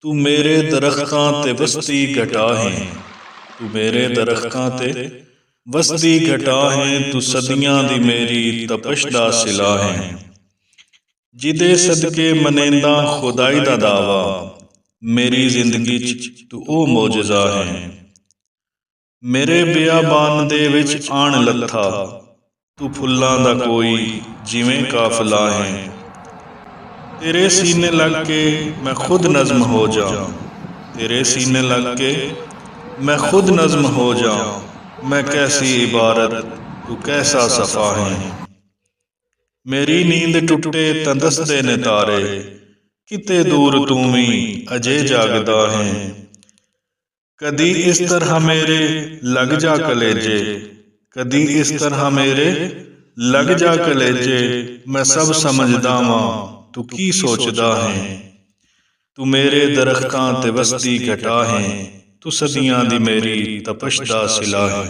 तू मेरे दरख्तां ते वस्ती घटा है। तू मेरे दरख्तां ते वस्ती घटा है। तू सदियां दी मेरी तपश दा सिला है। जिदे सदके मनेंदा खुदाई दा दावा, मेरी जिंदगी च तू ओ मोजज़ा है। मेरे बियाबान दे विच आण लथा, तू फुल्लां दा कोई जिवें काफिला है। तेरे सीने लग के मैं खुद नज़्म हो जाऊं। तेरे सीने लग के मैं खुद नज़्म हो जाऊं। मैं कैसी इबारत तू कैसा सफ़ा है। मेरी नींद टुटे तां दसदे ने तारे, किते दूर तू भी अजे जागदा है। कदी इस तरह मेरे लग जा कलेजे, कदी इस तरह मेरे लग जा कलेजे। मैं सब समझदा वां तू की सोचदा है। तू मेरे दरख्तां ते वस्ती घटा है। तू सदियां दी मेरी तपश दा सिला है।